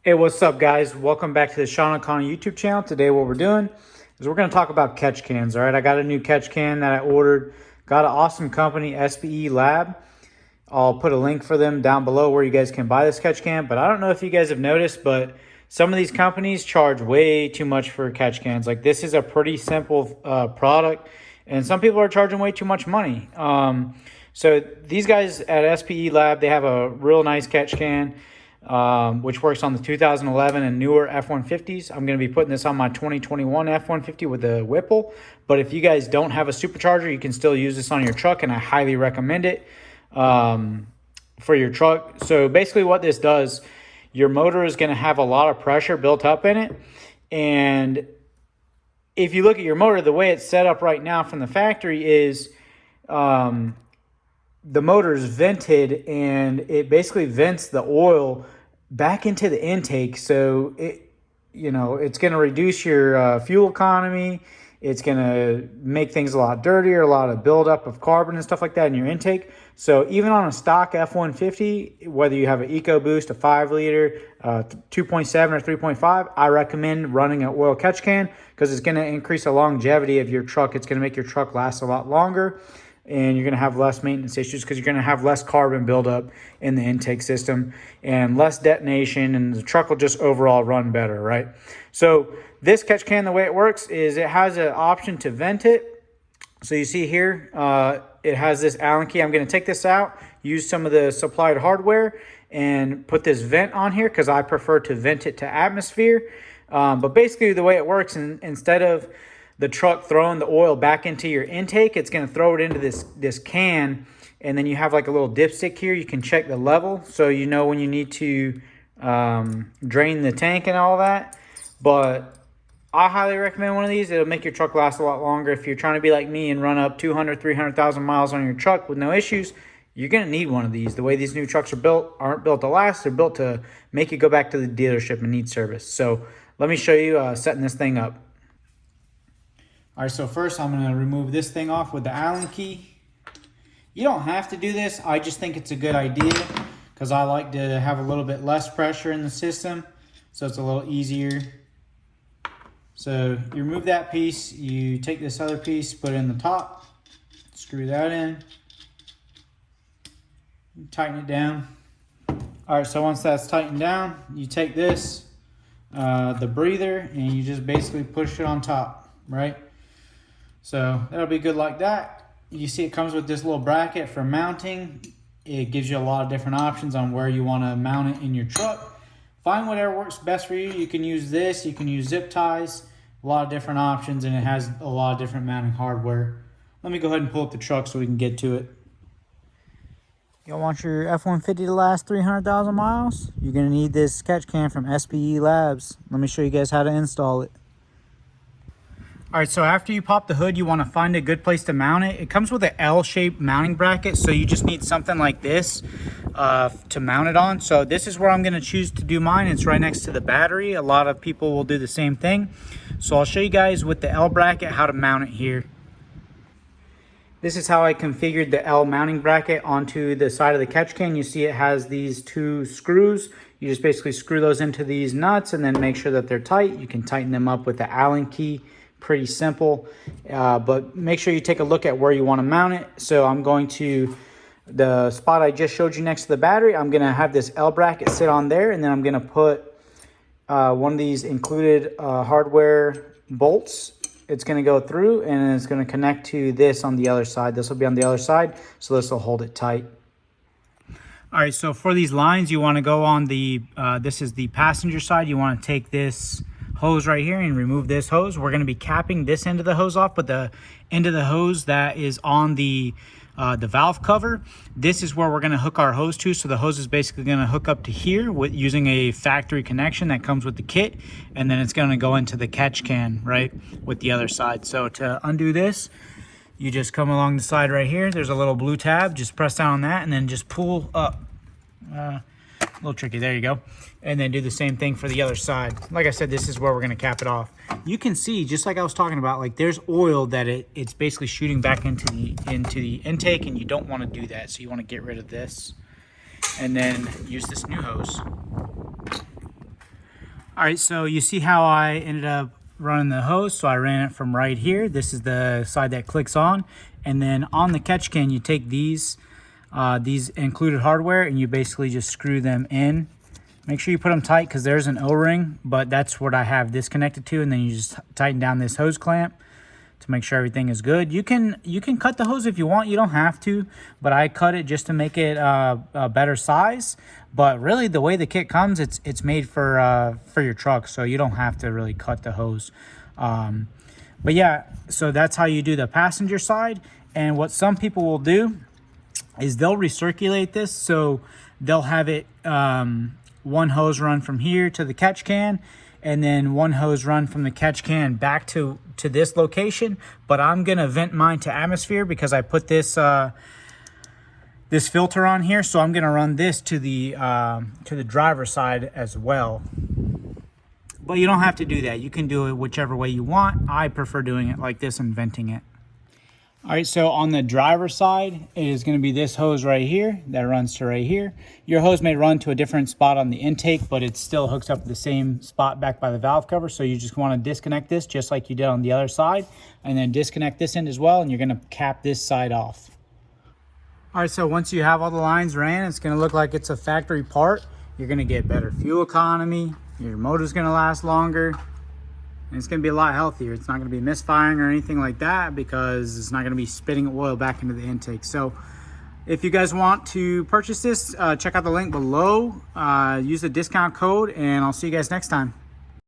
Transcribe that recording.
Hey, what's up, guys? Welcome back to the Sean O'Connor YouTube channel. Today, what we're doing is we're going to talk about catch cans. All right, I got a new catch can that I ordered. Got an awesome company, SPELAB. I'll put a link for them down below where you guys can buy this catch can. But I don't know if you guys have noticed, but some of these companies charge way too much for catch cans. Like, this is a pretty simple product, and some people are charging way too much money. So these guys at SPELAB, they have a real nice catch can, which works on the 2011 and newer F150s. I'm going to be putting this on my 2021 F150 with the Whipple. But if you guys don't have a supercharger, you can still use this on your truck, and I highly recommend it for your truck. So basically what this does, your motor is going to have a lot of pressure built up in it. And if you look at your motor, the way it's set up right now from the factory is the motor is vented, and it basically vents the oil back into the intake. So it's going to reduce your fuel economy. It's going to make things a lot dirtier, a lot of buildup of carbon and stuff like that in your intake. So even on a stock F-150, whether you have an EcoBoost, a 5-liter, 2.7 or 3.5, I recommend running an oil catch can because it's going to increase the longevity of your truck. It's going to make your truck last a lot longer, and you're going to have less maintenance issues because you're going to have less carbon buildup in the intake system and less detonation, and the truck will just overall run better, right? So this catch can, the way it works is it has an option to vent it. So you see here, it has this Allen key. I'm going to take this out, use some of the supplied hardware, and put this vent on here because I prefer to vent it to atmosphere. But basically the way it works, instead of the truck throwing the oil back into your intake, it's going to throw it into this can, and then you have like a little dipstick here. You can check the level so you know when you need to drain the tank and all that. But I highly recommend one of these. It'll make your truck last a lot longer. If you're trying to be like me and run up 200, 300,000 miles on your truck with no issues, you're going to need one of these. The way these new trucks are built aren't built to last. They're built to make you go back to the dealership and need service. So let me show you setting this thing up. All right, so first I'm going to remove this thing off with the Allen key. You don't have to do this. I just think it's a good idea because I like to have a little bit less pressure in the system, so it's a little easier. So you remove that piece, you take this other piece, put it in the top, screw that in, tighten it down. All right, so once that's tightened down, you take this, the breather, and you just basically push it on top, right? So that'll be good like that. You see it comes with this little bracket for mounting. It gives you a lot of different options on where you want to mount it in your truck. Find whatever works best for you. You can use this, you can use zip ties, a lot of different options, and it has a lot of different mounting hardware. Let me go ahead and pull up the truck so we can get to it. You want your F-150 to last 300,000 miles? You're going to need this catch can from SPELAB. Let me show you guys how to install it. All right, so after you pop the hood, you want to find a good place to mount it. It comes with an L-shaped mounting bracket, so you just need something like this to mount it on. So this is where I'm going to choose to do mine. It's right next to the battery. A lot of people will do the same thing. So I'll show you guys with the L bracket how to mount it here. This is how I configured the L mounting bracket onto the side of the catch can. You see it has these two screws. You just basically screw those into these nuts and then make sure that they're tight. You can tighten them up with the Allen key. Pretty simple, but make sure you take a look at where you want to mount it. So I'm going to the spot I just showed you next to the battery. I'm going to have this L bracket sit on there, and then I'm going to put one of these included hardware bolts. It's going to go through, and it's going to connect to this on the other side. This will be on the other side, so this will hold it tight. All right, so for these lines, you want to go on the, this is the passenger side. You want to take this hose right here and remove this hose. We're going to be capping this end of the hose off, but the end of the hose that is on the valve cover, this is where we're going to hook our hose to. So the hose is basically going to hook up to here with using a factory connection that comes with the kit, and then it's going to go into the catch can right with the other side. So to undo this, you just come along the side right here. There's a little blue tab. Just press down on that and then just pull up. A little tricky. There you go. And then do the same thing for the other side. Like I said, this is where we're going to cap it off. You can see, just like I was talking about, like there's oil that it's basically shooting back into the intake, and you don't want to do that. So you want to get rid of this and then use this new hose. All right, so you see how I ended up running the hose. So I ran it from right here. This is the side that clicks on. And then on the catch can, you take these included hardware and you basically just screw them in. Make sure you put them tight because there's an O-ring, but that's what I have this connected to. And then you just tighten down this hose clamp to make sure everything is good. You can cut the hose if you want. You don't have to, but I cut it just to make it a better size. But really, the way the kit comes, it's made for your truck, so you don't have to really cut the hose. But yeah, so that's how you do the passenger side. And what some people will do is they'll recirculate this, so they'll have it one hose run from here to the catch can, and then one hose run from the catch can back to this location. But I'm gonna vent mine to atmosphere because I put this this filter on here, so I'm gonna run this to the driver's side as well. But you don't have to do that. You can do it whichever way you want. I prefer doing it like this and venting it. All right, so on the driver's side, it is going to be this hose right here that runs to right here. Your hose may run to a different spot on the intake, but it still hooks up to the same spot back by the valve cover. So you just want to disconnect this just like you did on the other side, and then disconnect this end as well, and you're going to cap this side off. All right, so once you have all the lines ran, it's going to look like it's a factory part. You're going to get better fuel economy. Your motor's going to last longer. And it's going to be a lot healthier. It's not going to be misfiring or anything like that because it's not going to be spitting oil back into the intake. So if you guys want to purchase this, check out the link below. Use the discount code, and I'll see you guys next time.